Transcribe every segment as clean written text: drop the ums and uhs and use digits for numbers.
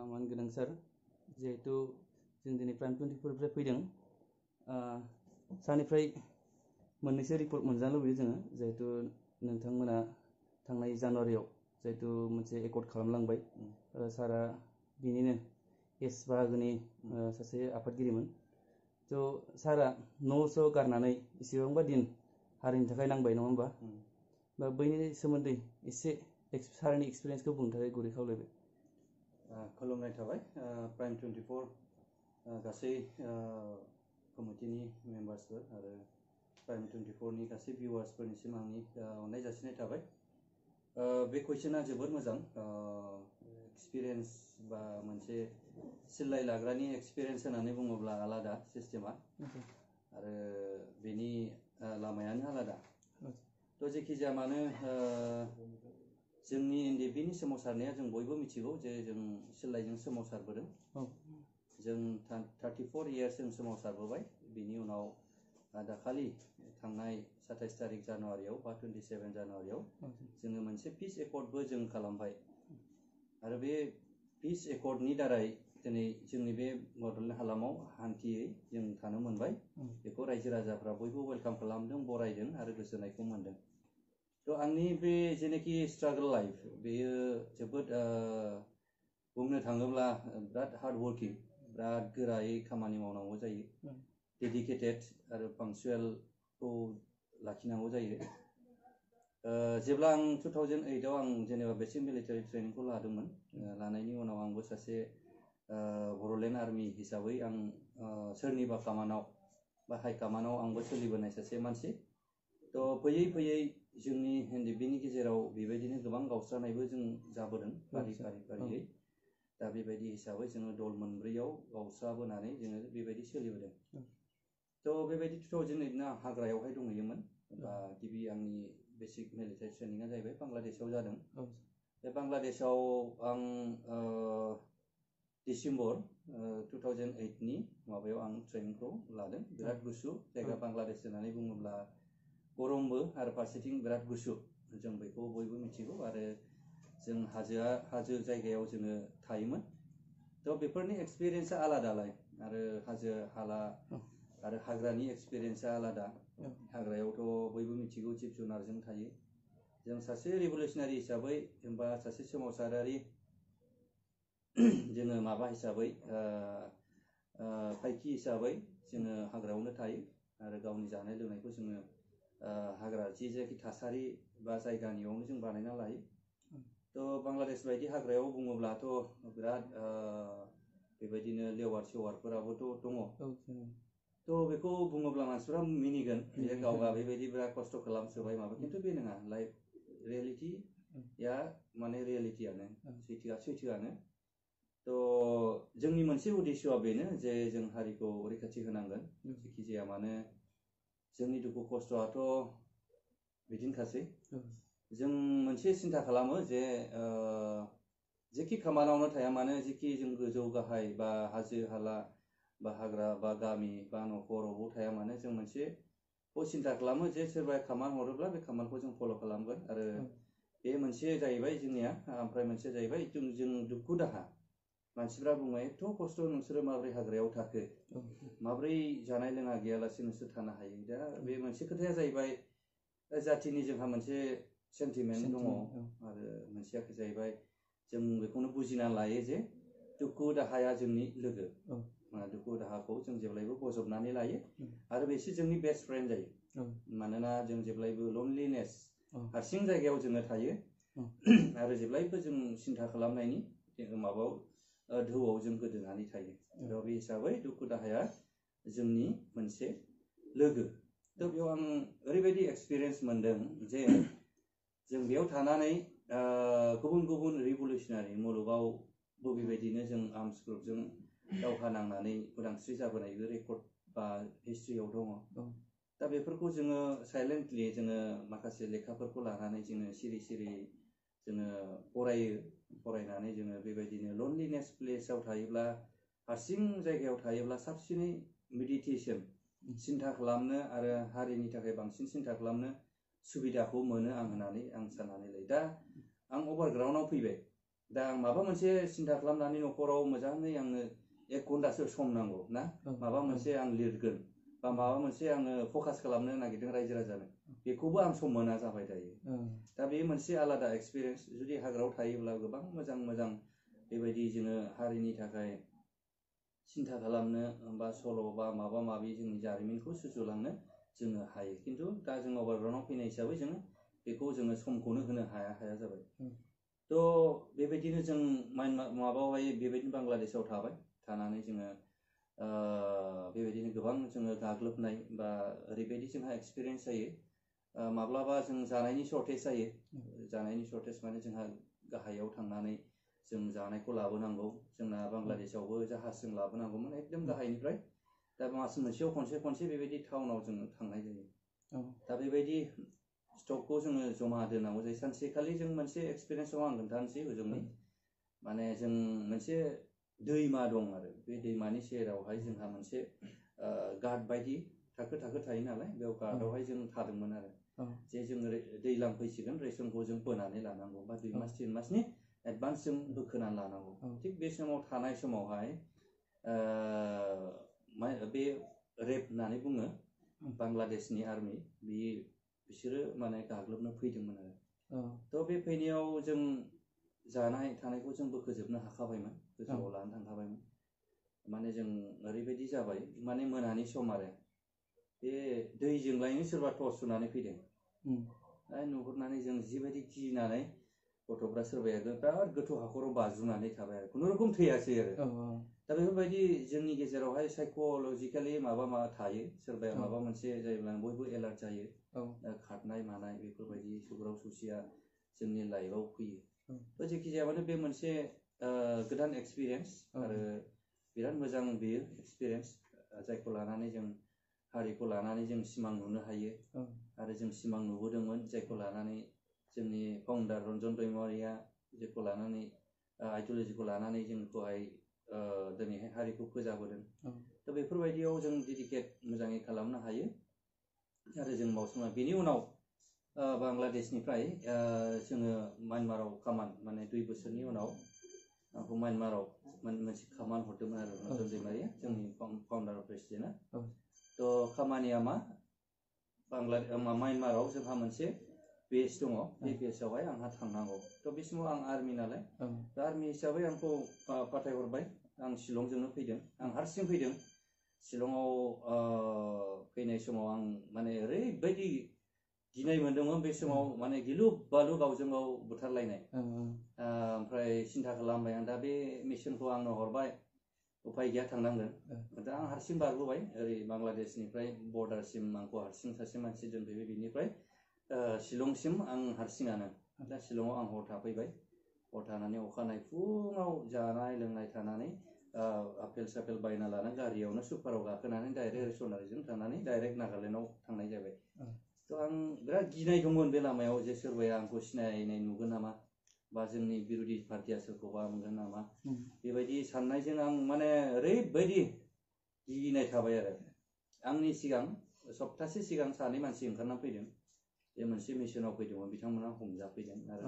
मान गोनां सार जिहेतु जों दिनै प्राइम 24 फैदों सारनिफ्राय मोननैसो रिपर्ट मोनजानो लुबैयो जोङो जिहेतु नोंथांमोना थांनाय जानुवारियाव जिहेतु मोनसे एकर्ड खालामलांबाय सारा बिनिनो एस बाहागोनि सासे आफादगिरिमोन थ' सारा न'स' गारनानै इसेबांबा दिन हारिनि थाखाय नांबाय नङा होमबा बा बैनि सोमोन्दै एसे सारनि एक्सपिरियेन्सखौ बुंनो थाखाय गुरै खावलायबाय खुलुमनाय थाबाय प्राइम 24 गासै कमिटिनि मेम्बार्सफोर आरो प्राइम 24 नि गासै भिउवार्सफोरनिसिम आंनि अननाय जासिनाय थाबाय बे कुइसना जोबोद मोजां एक्सपिरियेन्स बा मोनसे सिल्लाय लाग्रानि एक्सपिरियेन्स होननानै बुङोब्ला आलादा सिस्टेमा आरो बेनि लामायानो आलादा थ' जेखि जाया मानो जोंनि एनडिएफबि सोमावसारनाया जों बयबो मिथिगौ जे जों सिल्लायजों सोमावसारबोदों जों 34 इयार्स जों सोमावसारबोबाय बिनि उनाव दाखालि थांनाय 27 तारिख जानुवारियाव बा 27 जानुवारियाव जोङो मोनसे पिस एकर्डबो जों खालामबाय आरो बे पिस एकर्डनि दारै दिनै जोंनि बे बड'लेण्ड हालामाव हान्थियै जों थानो मोनबाय बेखौ रायजो राजाफ्रा बयबो वेलकाम खालामदों बरायदों आरो गोजोननायखौ मोनदों थ' आंनि बे जेनाखि स्ट्रागल लाइफ बेयो जोबोद बुंनो थाङोब्ला बिराद हार्ड वर्किं बिराद गोरायै खामानि मावनांगौ जायो डेडिकेटेड आरो पांक्चुवेलखौ लाखिनांगौ जायो जेब्ला आं 2008 आव आं जेनेबा बेसिक मिलिटारि ट्रेनिंखौ लादोंमोन लानायनि उनाव आंबो सासे बड'लेण्ड आर्मि हिसाबै आं सोरनिबा कामानाव बा हाइ कामानाव आंबो सोलिबोनाय सासे मानसि थ' फैयै फैयै जोंनि एनडिएफबिनि गेजेराव बेबायदिनो गोबां गावस्रानायबो जों जाबोदों फारियै दा बेबायदि हिसाबै जोङो दल मोनब्रैयाव गावस्राबोनानै जोङो बेबायदि सोलिबोदों थ' बेबायदि 2008 आं हाग्रायावहाय दंहैयोमोन बा गिबि आंनि बेसिक मिलिटारि ट्रेनिंआ जाहैबाय बांलादेशआव जादों बे बांलादेशआव आं डिसेम्बर 2008 नि माबायाव आं ट्रेनिंखौ लादों बिराद गुसु जायगा बांलादेश होननानै बुङोब्ला गरमबो आरो फारसेथिं बिराद गुसु जों बेखौ बयबो मिथिगौ आरो जों हाजो जायगायाव जोङो थायोमोन थ' बेफोरनि एक्सपिरियेन्सआ आलादालाय आरो हाजो हाला आरो हाग्रानि एक्सपिरियेन्सआ आलादा हाग्रायावथ' बयबो मिथिगौ जिब जुनारजों थायो जों सासे रिभलिउसनारि हिसाबै एबा सासे सोमावसारारि जोङो माबा हिसाबै फायखि हिसाबै जोङो हाग्रायावनो थायो आरो गावनि जानाय लोंनायखौ जोङो हाग्रा जेखि थासारि बा जायगानियावनो जों बानायना लायो थ' बांलादेश बायदि हाग्रायाव बुङोब्लाथ' बिराद बेबायदिनो लेवार सेवारफोराबोथ' दङ थ' बेखौ बुङोब्ला मानसिफ्रा मिनिगोन जे गावगा बेबायदि बिराद खस्थ' खालामसोबाय माबा खिन्थु बे नङा लाइफ रियेलिटिया माने रियेलिटियानो सैथोआनो थ' जोंनि मोनसे उद्देश्यआ बेनो जे जों हारिखौ रैखाथि होनांगोन जेखि जाया मानो जोंनि दुखु खस्थ'आथ' बिदिनोखासै जों मोनसे सिन्था खालामो जे जेखि खामानियावनो थाया मानो जेखि जों गोजौ गाहाय बा हाजो हाला बा हाग्रा बा गामि बा न'खरावबो थाया मानो जों मोनसेखौ सिन्था खालामो जे सोरबा खामानि हरोब्ला बे खामानिखौ जों फल' खालामगोन आरो बे मोनसे जाहैबाय जोंनिया ओमफ्राय मोनसे जाहैबाय जों दुखु दाहा मानसिफ्रा बुङो एथ' खस्थ' नोंसोरो माबोरै हाग्रायाव थाखो माबोरै जानाय लोङा गैयालासे नोंसोर थानो हायो दा बे मोनसे खोथाया जाहैबाय जाथिनि जोंहा मोनसे सेन्टिमेन्ट दङ आरो मोनसेया जाहैबाय जों बेखौनो बुजिना लायो जे दुखु दाहाया जोंनि लोगो दुखु दाहाखौ जों जेब्लायबो बजबनानै लायो आरो बेसो जोंनि बेस्ट फ्रेन्ड जायो मानोना जों जेब्लायबो लनलिनेस हारसिं जायगायाव जोङो थायो आरो जेब्लायबो जों सिन्था खालामनायनि माबायाव दोआव जों गोदोनानै थायो थ' बे हिसाबै दुखु दाहाया जोंनि मोनसे लोगो थ' बेयाव आं ओरैबायदि एक्सपिरियेन्स मोनदों जे जों बेयाव थानानै गुबुन गुबुन रिभलिउसनारि मुलुगावबो बेबायदिनो जों आर्म्स ग्रुपजों दावहा नांनानै उदांस्रि जाबोनायबो रेकर्ड बा हिस्ट्रियाव दङ दा बेफोरखौ जोङो साइलेन्टलि जोङो माखासे लेखाफोरखौ लानानै जोङो सिरि जोङो फरायनानै जोङो बेबायदिनो लनलिनेस प्लेसाव थायोब्ला हारसिं जायगायाव थायोब्ला साबसिनै मेडिटेसन सिन्था खालामनो आरो हारिनि थाखाय बांसिन सिन्था खालामनो सुबिदाखौ मोनो आं होननानै आं साननानै लायो दा आं अभारग्राउन्डआव फैबाय दा आं माबा मोनसे सिन्था खालामनानै न'खराव मोजाङै आंनो 1 घन्टासो सम नांगौ ना माबा मोनसे आं लिरगोन बा माबा मोनसे आङो फकास खालामनो नागिरदों रायजो राजानो बेखौबो आं सम मोना जाबाय दायो दा बे मोनसे आलादा एक्सपिरियेन्स जुदि हाग्रायाव थायोब्ला गोबां मोजां मोजां बेबायदि जोङो हारिनि थाखाय सिन्था खालामनो बा सल' बा माबा माबि जोंनि जारिमिनखौ सुजुलांनो जोङो हायो खिन्थु दा जों अभारग्राउन्डआव फैनाय हिसाबै जोङो बेखौ जोङो समखौनो होनो हाया जाबाय थ' बेबायदिनो जों माबायावहाय बेबायदिनो बांलादेशआव थानानै जोङो बेबायदिनो गोबां जोङो गाग्लोबनाय बा ओरैबायदि जोंहा एक्सपिरियेन्स जायो माब्लाबा जों जानायनि सर्टेज जायो जानायनि सर्टेज माने जोंहा गाहायाव थांनानै जों जानायखौ लाबोनांगौ जोंना बांलादेशआवबो जाहाजजों लाबोनांगौमोन एकदम गाहायनिफ्राय दा मास मोनसेयाव खनसे बेबायदि टाउनाव जोङो थांनाय जायो दा बेबायदि स्टकखौ जोङो जमा दोननांगौ जायो सानसेखालि जों मोनसे एक्सपिरियेन्सआव आं खोन्थानोसै हजोंनि माने जों मोनसे दैमा दं आरो बे दैमानि सेरावहाय जोंहा मोनसे गार्ड बायदि थाखो थायो नालाय बेयाव गार्डआवहाय जों थादोंमोन आरो जे जों दैज्लां फैसिगोन रेसनखौ जों बोनानै लानांगौ बा 2 मास 3 मासनि एडभान्स जों बोखोनानै लानांगौ थिग बे समाव थानाय समावहाय बे रेप होननानै बुङो बांलादेशनि आर्मि बिसोरो माने गाग्लोबनो फैदोंमोन आरो थ' बे फैनायाव जों जानाय थानायखौ जों बोखोजोबनो हाखाबायमोन गोजौआव लानो थांखाबायमोन माने जों ओरैबायदि जाबाय माने मोनानि सम आरो बे दैजोंलायनो सोरबा टर्च सुनानै फैदों नुहुरनानै जों जिबायदि गिनानै गथ'फ्रा सोरबाया बिराद गोथौ हाखराव बाज्रुमनानै थाबाय आरो खुनुरुखुम थैयासै आरो दा बेफोरबायदि जोंनि गेजेरावहाय साइक'लजिकेलि माबा थायो सोरबाया माबा मोनसे जायोब्ला बयबो एलार्ट जायो खारनाय मानाय बेफोरबायदि सौग्राव सौसिया जोंनि लाइफआव फैयो थ' जेखि जाया माने बे मोनसे गोदान एक्सपिरियेन्स आरो बिराद मोजां बेयो एक्सपिरियेन्स जायखौ लानानै जों हारिखौ लानानै जों सिमां नुनो हायो आरो जों सिमां नुबोदोंमोन जायखौ लानानै जोंनि फाउन्डार रन्जन दैमारिया जेखौ लानानै आइडिय'लजिखौ लानानै जोंखौहाय दिनैहाय हारिखौ फोजाबोदों थ' बेफोरबायदियाव जों डेडिकेट मोजाङै खालामनो हायो आरो जों बावसोमा बेनि उनाव बांलादेशनिफ्राय जोङो म्यानमाराव कामान माने 2 बोसोरनि उनाव आंखौ म्यानमाराव मोनसे खामान हरदोंमोन आरो रन्जन दैमारिया जोंनि फाउन्डार प्रेसिडेन्टआ थ' खामानिया मा म्यानमाराव जोंहा मोनसे बेस दङ बे बेसआवहाय आंहा थांनांगौ थ' बे समाव आं आर्मि नालाय दा आर्मि हिसाबै आंखौ फाथायहरबाय आं शिलंजोंनो फैदों आं हारसिं फैदों शिलंआव फैनाय समाव आं माने ओरैबायदि गिनाय मोनदोंमोन बे समाव माने गिलु बालु गावजों गाव बुथारलायनाय ओमफ्राय सिन्था खालामबाय आं दा बे मिशनखौ आंनो हरबाय उफाय गैया थांनांगोन दा आं हारसिं बारबोबाय ओरै बांलादेशनिफ्राय बर्डारसिम आंखौ हारसिं सासे मानसि दोनफैबाय बिनिफ्राय शिलंसिम आं हारसिङानो दा शिलंआव आं हर थाफैबाय हर थानानै अखानायै फुङाव जानाय लोंनाय थानानै आपेल सापेल बायना लाना गारियावनो सुपाराव गाखोनानै डाइरेक्ट रेसनारिजों थांनानै डाइरेक्ट नागालेण्डआव थांनाय जाबाय थ' आं बिराद गिनाय दंमोन बे लामायाव जे सोरबाया आंखौ सिनायनाय नुगोन नामा बा जोंनि बिरोधि पार्टिया सोरखौबा मोनगोन नामा बेबायदि साननायजों आं माने ओरैबायदि गिनाय थाबाय आरो आंनि सिगां सप्तासे सिगां सानै मानसि ओंखारना फैदों बे मोनसे मिशनाव फैदोंमोन बिथांमोना हमजाफैदों आरो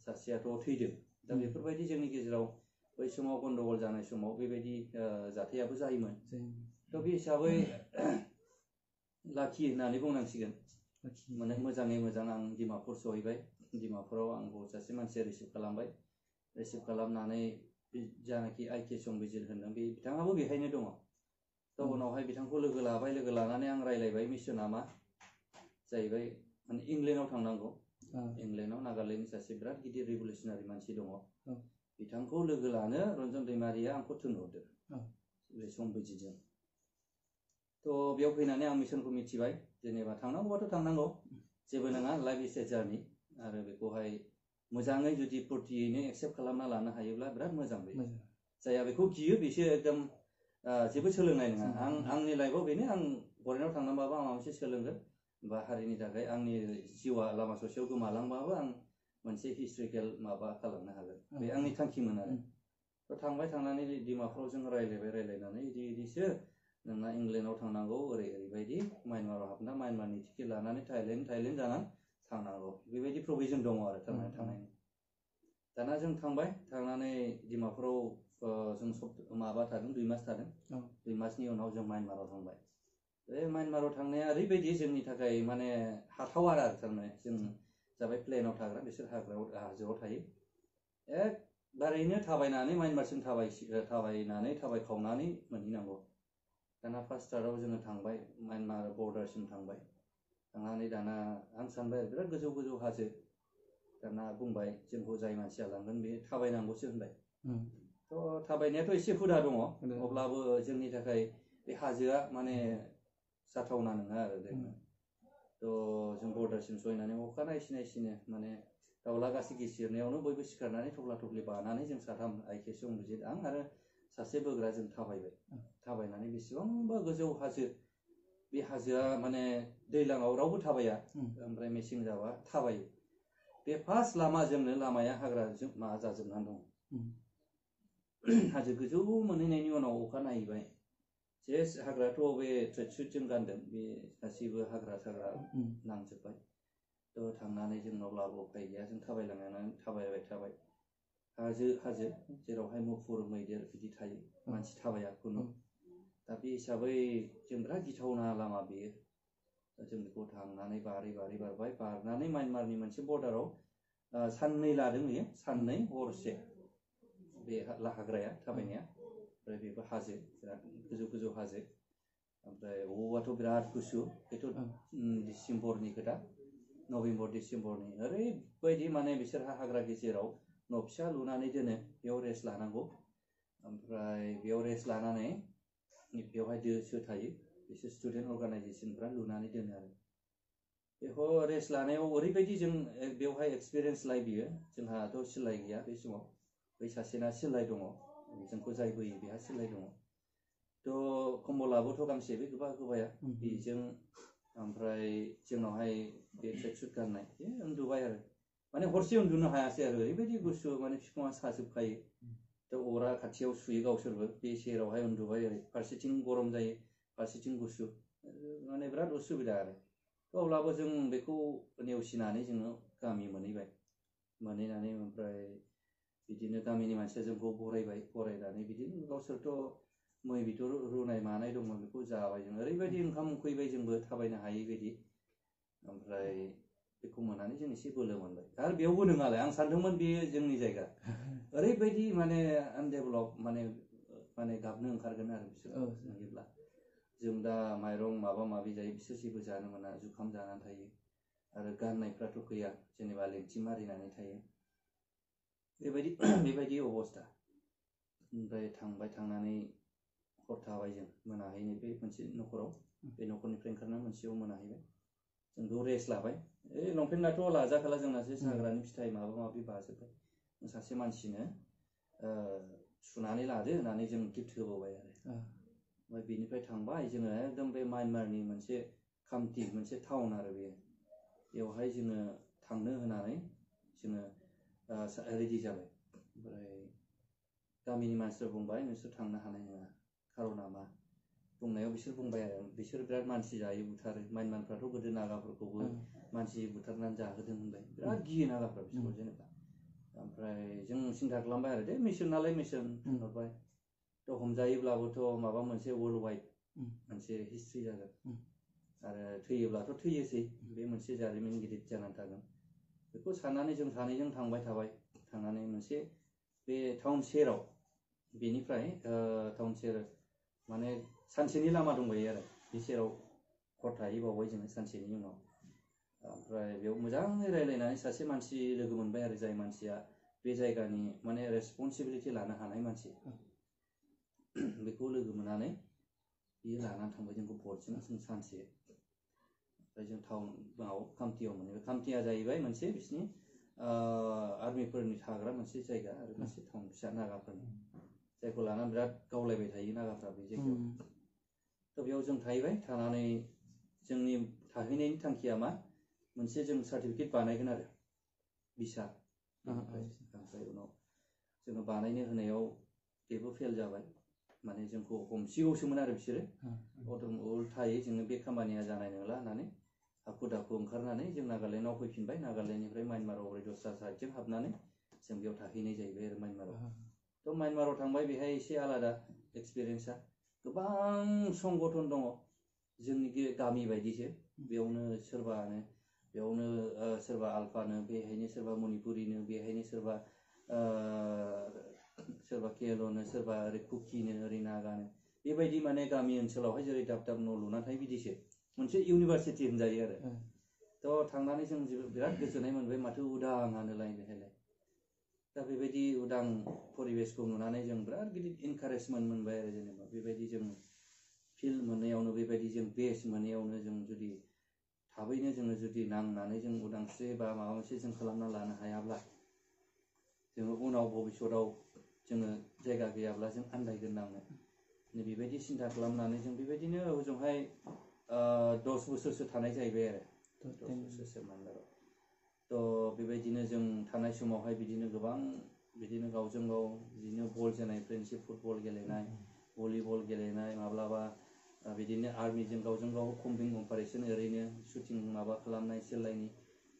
सासेयाथ' थैदों दा बेफोरबायदि जोंनि गेजेराव बै समाव गन्डगल जानाय समाव बेबायदि जाथायाबो जायोमोन थ' बे हिसाबै लाखि होननानै बुंनांसिगोन माने मोजाङै मोजां आं डिमापुर सहैबाय डिमापुराव आंखौ सासे मानसिया रिसिभ खालामबाय रिसिभ खालामनानै जानाखि आइके संबिजिर होनदों बे बिथाङाबो बेहायनो दङ थ' उनावहाय बिथांखौ लोगो लानानै आं रायलायबाय मिशना मा जाहैबाय माने इंलेण्डआव थांनांगौ इंलेण्डआव नागालेण्डनि सासे बिराद गिदिर रिभलिउसनारि मानसि दङ बिथांखौ लोगो लानो रन्जन दैमारिया आंखौ थिनहरदों बे संबिजिरजों थ' बेयाव फैनानै आं मिशनखौ मिथिबाय जेनेबा थांनांगौबाथ' थांनांगौ जेबो नङा लाइफ इज ए जार्नि आरो बेखौहाय मोजाङै जुदि फुर्तियैनो एक्सेप्ट खालामना लानो हायोब्ला बिराद मोजां बे जायहा बेखौ गियो बिसोर एकदम जेबो सोलोंनाय नङा आंनि लाइफआव बेनो आं फरेनाव थांनांबाबो आं माबा मोनसे सोलोंगोन बा हारिनि थाखाय आंनि जिउआ लामा ससेयाव गोमालांबाबो आं मोनसे हिस्ट्रिकेल माबा खालामनो हागोन बे आंनि थांखिमोन आरो थ' थांबाय थांनानै डिमापुराव जों रायलायनानै इदिसो नोंना इंलेण्डआव थांनांगौ ओरैबायदि म्यानमाराव हाबना म्यानमारनि टिकेट लानानै थाइलेण्ड जानानै थांनांगौ बेबायदि प्रभिजन दङ आरो थांनायनि दाना जों थांबाय थांनानै डिमापुराव जों माबा थादों 2 मास थादों 2 मासनि उनाव जों म्यानमाराव थांबाय बे म्यानमाराव थांनाया ओरैबायदि जोंनि थाखाय माने हाथाव आरो थारमाने जों जाबाय प्लेनाव थाग्रा बिसोर हाजोआव थायो एकबारैनो थाबायनानै म्यानमारसिम थाबायनानै थाबायखावनानै मोनहैनांगौ दाना फार्स्ट स्टार्टआव जोङो थांबाय म्यानमार बर्डारसिम थांबाय थांनानै दाना आं सानबाय बिराद गोजौ गोजौ हाजो दाना बुंबाय जोंखौ जाय मानसिया लांगोन बे थाबायनांगौसो होनबाय थ' थाबायनायाथ' एसे हुदा दङ अब्लाबो जोंनि थाखाय बे हाजोआ माने जाथावना नङा आरो थ' जों बर्डारसिम सहैनानै अखा नायसिनो माने दाउला गासि गिसिरनायावनो बयबो सिखारनानै थब्ला थब्लि बानानै जों साथाम आइकेसि अंजित आं आरो सासे बोग्रा जों थाबायनानै बेसेबांबा गोजौ हाजो बे हाजोआ माने दैज्लाङाव रावबो थाबाया ओमफ्राय मेसें जाबा थाबायो बे फार्स्ट लामाजोंनो लामाया हाग्राजों माबा जाजोबनानै दं हाजो गोजौ मोनहैनायनि उनाव अखा नायहैबाय जे हाग्राथ' बे ट्रेकसुट जों गानदों बे गासैबो हाग्रा साग्रा नांजोबबाय थ' थांनानै जोंनावब्लाबो उफाय गैया जों थाबायबाय हाजो जेरावहाय मुफुर मैदेर बिदि थायो मानसि थाबाया खुनु दा बे हिसाबै जों बिराद गिथावना लामा बेयो जों बेखौ थांनानै बारबाय बारनानै म्यानमारनि मोनसे बर्डाराव साननै लादों बेयो साननै हरसे बे हाग्राया थाबायनाया ओमफ्राय बेबो हाजो बिराद गोजौ हाजो ओमफ्राय बबावबाथ' बिराद गुसु बेथ' डिसेम्बरनि खोथा नभेम्बर डिसेम्बरनि ओरैबायदि माने बिसोरहा हाग्रा गेजेराव न' फिसा लुनानै दोनो बेयाव रेस्ट लानांगौ ओमफ्राय बेयाव रेस्ट लानानै बेवहाय दोसो थायो बिसोर स्टुडेन्ट अर्गानाइजेसनफ्रा लुनानै दोनो आरो बेखौ रेस्ट लानायाव ओरैबायदि जों बेवहाय एक्सपिरियेन्स बियो जोंहाथ' सिलाय गैया बे समाव बै सासेना सिलाय दङ जोंखौ जाय बोयो बेहा सिलाय दङ थ' कम्बलाबोथ' गांसे बे गोबाया बेजों ओमफ्राय जोंनावहाय बे ट्रेकसुट गाननाय उन्दुबाय आरो माने हरसे उन्दुनो हायासै आरो ओरैबायदि गुसु माने बिखुङा साजोबखायो थ' अरा खाथियाव सुयो गावसोरबो बे सेरावहाय उन्दुबाय ओरै फारसेथिं गरम जायो फारसेथिं गुसु माने बिराद उसुबिदा आरो अब्लाबो जों बेखौ नेवसिनानै जोङो गामि मोनहैनानै ओमफ्राय बिदिनो गामिनि मानसिया जोंखौ बरायनानै बिदिनो गावसोरथ' मै बिथर रुनाय मानाय दंमोन बेखौ जाबाय जों ओरैबायदि ओंखाम उखैबाय जोंबो थाबायनो हायै बायदि ओमफ्राय बेखौ मोननानै जों एसे बोलो मोनबाय आरो बेयावबो नङालाय आं सानदोंमोन बेयो जोंनि जायगा ओरैबायदि माने आनडेभेलप माने गाबनो ओंखारगोन आरो बिसोर नुयोब्ला जों दा माइरं माबा माबि जायो बिसोर जेबो जानो मोना जुखाम जानानै थायो आरो गाननायफ्राथ' गैया जेनेबा लेंथि मारिनानै थायो बेबायदि अबस्था ओमफ्राय थांनानै हर थाबाय जों मोनाहैनो बे मोनसे न'खराव बे न'खरनिफ्राय ओंखारना मोनसेयाव मोनाहैबाय जों बेयाव रेस्ट लाबाय लंपेन्टआथ' लाजाखाला जोंनासो हाग्रानि फिथाइ माबा माबि बाजोब्बाय सासे मानसिनो सुनानै लादो होननानै जों गिफ्ट होबावबाय आरो ओमफ्राय बेनिफ्राय थांबाय जोङो एकदम बे म्यानमारनि मोनसे खामति मोनसे टाउन आरो बेवहाय जोङो थांनो होनानै जोङो रेडि जाबाय ओमफ्राय गामिनि मानसिफोर बुंबाय नोंसोर थांनो हानाय नङा खार'ना मा बुंनायाव बिसोर बुंबाय आरो बिसोर बिराद मानसि जायो बुथारो म्यानमारफ्राथ' गोदो नागाफोरखौबो मानसि बुथारनानै जाहोदों होनबाय बिराद गियो नागाफ्रा बिसोरखौ जेनेबा ओमफ्राय जों सिन्था खालामबाय आरो दे मिसन नालाय मिसन होनहरबाय थ' हमजायोब्लाबोथ' माबा मोनसे वर्ल्ड वाइड मोनसे हिस्ट्रि जागोन आरो थैयोब्लाथ' थैयोसै बे मोनसे जारिमिन गिदिर जानानै थागोन बेखौ साननानै जों सानैजों थांबाय थांनानै मोनसे बे टाउन सेराव बेनिफ्राय टाउन सेर माने सानसेनि लामा दंबायो आरो बे सेराव हर थाहैबावबाय जोङो सानसेनि उनाव ओमफ्राय बेयाव मोजाङै रायज्लायनानै सासे मानसि लोगो मोनबाय आरो जाय मानसिया बे जायगानि माने रेसपन्सिबिलिटि लानो हानाय मानसि बेखौ लोगो मोननानै बियो लानानै थांबाय जोंखौ बर्डजों जों सानसे ओमफ्राय जों टाउनाव कामतियाव मोनहैबाय कामतिया जाहैबाय मोनसे बिसिनि आर्मिफोरनि थाग्रा मोनसे जायगा आरो मोनसे टाउन फिसा नागाफोरनि जायखौ लानानै बिराद गावलायबाय थायो नागाफ्रा बे जायगायाव थ' बेयाव जों थाहैबाय थानानै जोंनि थाहैनायनि थांखिया मा मोनसे जों सार्टिफिकेट बानायगोन आरो भिसा ओमफ्राय उनाव जोङो बानायनो होनायाव बेबो फेल जाबाय माने जोंखौ हमसिगौसोमोन आरो बिसोरो उल्थायै जोङो बे खामानिया जानाय नंला होननानै हाखु दाखु ओंखारनानै जों नागालेण्डआव फैफिनबाय नागालेण्डनिफ्राय म्यानमाराव ओरै दस्रा साइडजों हाबनानै जों बेयाव थाहैनाय जाहैबाय आरो म्यानमाराव। थ' म्यानमाराव थांबाय बेहाय एसे आलादा एक्सपिरियेन्सा, गोबां संगठन दङ जोंनि गामि बायदिसो, बेयावनो सोरबा आल्फानो, बेहायनो सोरबा मणिपुरिनो, बेहायनो सोरबा केएलअनो, सोरबा ओरै कुकिनो, ओरै नागानो, बेबायदि माने गामि ओनसोलावहाय जेरै दाब दाब न' लुना थायो बिदिसो मोनसे इउनिभारसिटि होनजायो आरो। थ' थांनानै जों बिराद गोजोननाय मोनबाय, माथो उदाङानोलाय बेहायलाय। दा बेबायदि उदां परिबेसखौ नुनानै जों बिराद गिदिर इनकारेजमेन्ट मोनबाय आरो, जेनेबा बेबायदि जों फिल मोननायावनो, बेबायदि जों बेस मोननायावनो, जों जुदि थाबैनो जोङो जुदि नांनानै जों उदांस्रि बा माबा मोनसे जों खालामना लानो हायाब्ला, जोङो उनाव भबिष्यताव जोङो जायगा गैयाब्ला जों आन्दायगोन नांनो। बेबायदि सिन्था खालामनानै जों बेबायदिनो हजोंहाय 10 बोसोरसो थानाय जाहैबाय आरो, 10 बोसोरसो म्यानमाराव। थ' बेबायदिनो जों थानाय समावहाय बिदिनो गोबां बिदिनो गावजों गाव बिदिनो बल जोनाय, फ्रेन्डशिप फुटबल गेलेनाय, भलिबल गेलेनाय, माब्लाबा बिदिनो आर्मिजों गावजों गाव कम्बिं अपारेसन, ओरैनो शुटिं माबा खालामनाय सेलायनि,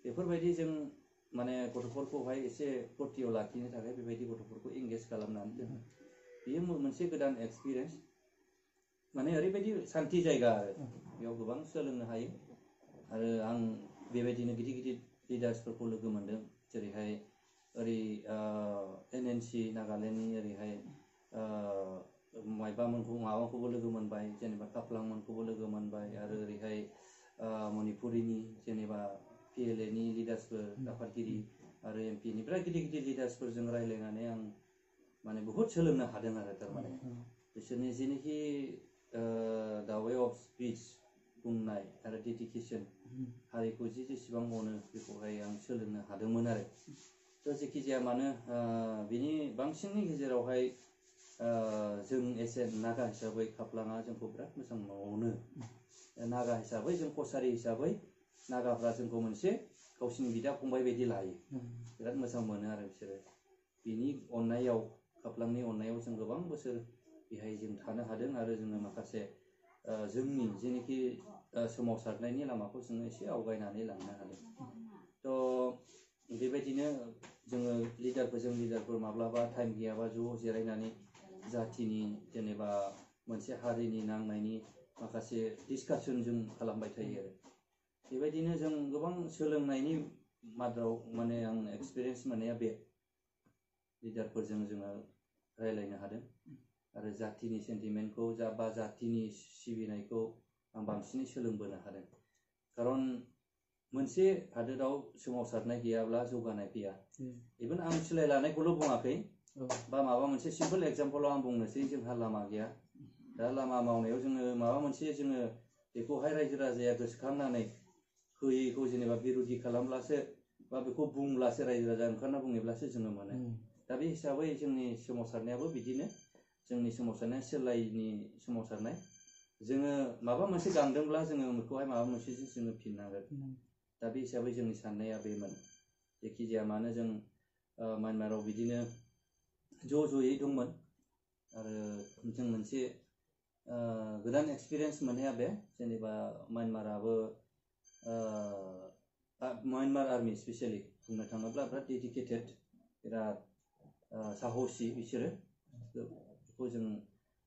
बेफोरबायदि जों माने गथ'फोरखौहाय एसे फुर्तियाव लाखिनो थाखाय बेबायदि गथ'फोरखौ एंगेज खालामनानै दोनो। बेयो मोनसे गोदान एक्सपिरियेन्स, माने ओरैबायदि सान्थि जायगा आरो, बेयाव गोबां सोलोंनो हायो। आरो आं बेबायदिनो गिदिर गिदिर लिडार्सफोरखौ लोगो मोनदों, जेरैहाय ओरै NNC नागालेण्डनि ओरैहाय माबाखौबो लोगो मोनबाय, जेनेबा काप्लांमोनखौबो लोगो मोनबाय, आरो ओरैहाय मणिपुरिनि जेनेबा PLA नि लिडार्सफोर, आफादगिरि आरो MP नि बिराद गिदिर गिदिर लिडार्सफोरजों रायज्लायनानै आं माने बहुद सोलोंनो हादों आरो, थारमाने बिसोरनि जेनोखि दा वे अफ स्पिच बुंनाय आरो डेडिकेसन, हारिखौ जेसेबां अनो बेखौहाय आं सोलोंनो हादोंमोन आरो। थ' जेखि जाया मानो बिनि बांसिननि गेजेरावहाय जों एसे नागा हिसाबै काप्लाङा जोंखौ बिराद मोजां मोनो। नागा हिसाबै, जों कसारि हिसाबै नागाफ्रा जोंखौ मोनसे गावसिनि बिदा फंबाय बायदि लायो, बिराद मोजां मोनो आरो बिसोरो। बिनि अननायाव, काप्लांनि अननायाव जों गोबां बोसोर बेहाय जों थानो हादों, आरो जोङो माखासे जोंनि जेनोखि सोमावसारनायनि लामाखौ जोङो एसे आवगायनानै लांनो हादों। थ' बेबायदिनो जोङो लिडारफोर माब्लाबा टाइम गैयाबा ज' जिरायनानै जाथिनि जेनेबा मोनसे हारिनि नांनायनि माखासे डिसकासन जों खालामबाय थायो आरो। बेबायदिनो जों गोबां सोलोंनायनि मादाव माने आं एक्सपिरियेन्स मोननाया बे लिडारफोरजों जोङो रायज्लायनो हादों, आरो जाथिनि सेन्टिमेन्टखौ बा जाथिनि सिबिनायखौ आं बांसिनै सोलोंबोनो हादों। खारन मोनसे हादोराव सोमावसारनाय गैयाब्ला जौगानाय फैया। इभेन आं सिलाय लानायखौल' बुङाखै, बा माबा मोनसे सिम्पोल एग्जाम्पलाव आं बुंनोसै, जोंहा लामा गैया, दा लामा मावनायाव जोङो माबा मोनसे जोङो बेखौहाय रायजो राजाया गोसोखांनानै होयैखौ जेनेबा बिर'धि खालामब्लासो, बा बेखौ बुंब्लासो, रायजो राजा ओंखारना बुङोब्लासो जोङो मोनो। दा बे हिसाबै जोंनि सोमावसारनायाबो बिदिनो, जोंनि सोमावसारनाया सेलायनि सोमावसारनाय। जोङो माबा मोनसे गांदोंब्ला जोङो बेखौहाय माबा मोनसेजों जोङो फिननांगोन। दा बे हिसाबै जोंनि साननाया बेमोन। जेखि जाया मानो जों म्यानमाराव बिदिनो ज'यै दंमोन, आरो जों मोनसे गोदान एक्सपिरियेन्स मोननाया बे, जेनेबा म्यानमाराबो म्यानमार आर्मि स्पेसियेलि बुंनो थाङोब्ला बिराद डेडिकेटेड, बिराद साहसि बिसोरो, बेखौ जों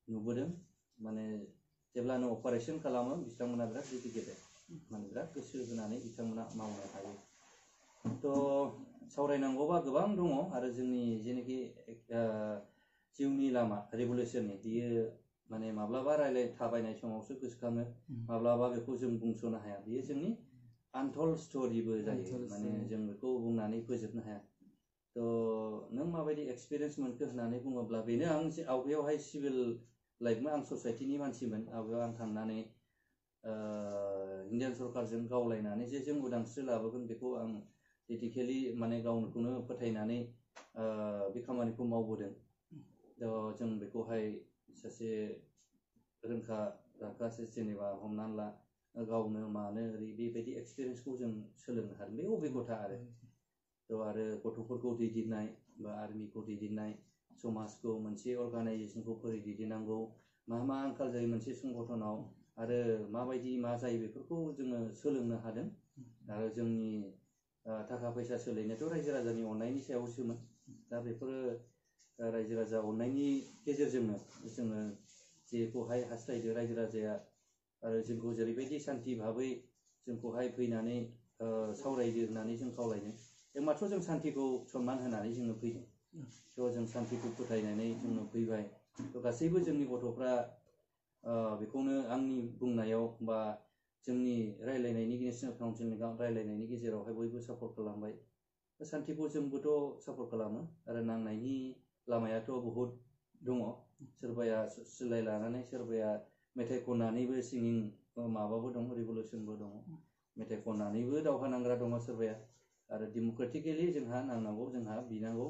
नुबोदों। माने जेब्लानो अपारेसन खालामो बिथांमोना बिराद डेडिकेटेड, माने बिराद गोसो होनानै बिथांमोना मावनो हायो। थ' सावरायनांगौबा गोबां दङ, आरो जोंनि जेनोखि जिउनि लामा रिभलिउसननि, बियो माने माब्लाबा थाबायनाय समावसो गोसोखाङो, माब्लाबा बेखौ जों बुंस'नो हाया। बियो जोंनि आनटल्ड स्ट'रिबो जायो, माने जों बेखौ बुंनानै फोजोबनो हाया। थ' नों माबायदि एक्सपिरियेन्स मोनखो होननानै बुङोब्ला, बेनो आं आवगायावहाय सिभिल लाइफमोन, आं ससाइटिनि मानसिमोन। आवगायाव आं थांनानै इन्डियान सरकारजों गावलायनानै जे जों उदांस्रि लाबोगोन, बेखौ आं डेडिकेलि माने गावखौनो फोथायनानै बे खामानिखौ मावबोदों। जों बेखौहाय सासे रोंखा राखासो, जेनेबा हमनानै ला गावनो मानो ओरै बेबायदि एक्सपिरियेन्सखौ जों सोलोंनो हादों, बे अभिगथा आरो। आरो गथ'फोरखौ दैदेननाय, बा आर्मिखौ दैदेननाय, समाजखौ, मोनसे अर्गानाइजेसनखौ बोरै दैदेननांगौ, मा आंखाल जायो मोनसे संगठनाव, आरो माबायदि मा जायो, बेफोरखौ जोङो सोलोंनो हादों। आरो जोंनि थाखा फैसा सोलायनायाथ' रायजो राजानि अननायनि सायावसोमोन। दा बेफोरो रायजो राजा अननायनि गेजेरजोंनो जोङो जेखौहाय हास्थायदो रायजो राजाया आरो जोंखौ जेरैबायदि सान्थि भाबै जोंखौहाय फैनानै सावरायदो होननानै जों खावलायदों। जों माथ्र जों सान्थिखौ सनमान होनानै जोङो फैदों। थ' जों सान्थिखौ फोथायनानै जोङो फैबाय। थ' गासैबो जोंनि गथ'फ्रा बेखौनो आंनि बुंनायाव बा जोंनि रायलायनायनि नेसनेल काउन्सिलनि रायलायनायनि गेजेरावहाय बयबो सापर्ट खालामबाय। सान्थिखौ जोंबोथ' सापर्ट खालामो आरो नांनायनि लामायाथ' बहुद दङ। सोरबाया सिलाय लानानै सोरबाया मेथाइ खननानैबो सिंगिं माबाबो दं, रिभलिउसनबो दङ। मेथाइ खननानैबो दावहा नांग्रा दङ सोरबाया। आरो डेम'क्रेटिकेलि जोंहा नांनांगौ, जोंहा बिनांगौ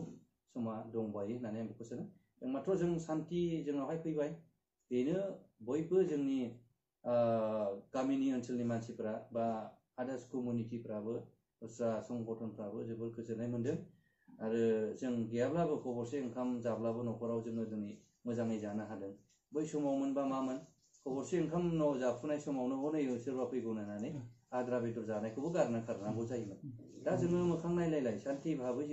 समा दंबायो होननानै आं बेखौ सानो। जों माथ्र जों सान्थि जोंनावहाय फैबाय, बेनो बयबो जोंनि गामिनि ओनसोलनि मानसिफ्रा बा आदार्स कमिउनिटिफ्राबो दस्रा संगठनफ्राबो जोबोर गोजोननाय मोनदों। आरो जों गैयाब्लाबो खबरसे ओंखाम जाब्लाबो न'खराव जोङो दिनै मोजाङै जानो हादों। बै समावमोनबा मामोन, खबरसे ओंखाम जाफुनाय समावनो हनै सोरबा फैगौ होननानै आद्रा बेदर जानायखौबो गारना खारनांगौ जायोमोन। दा जोङो मोखां नायलायलाय सान्थि भाबै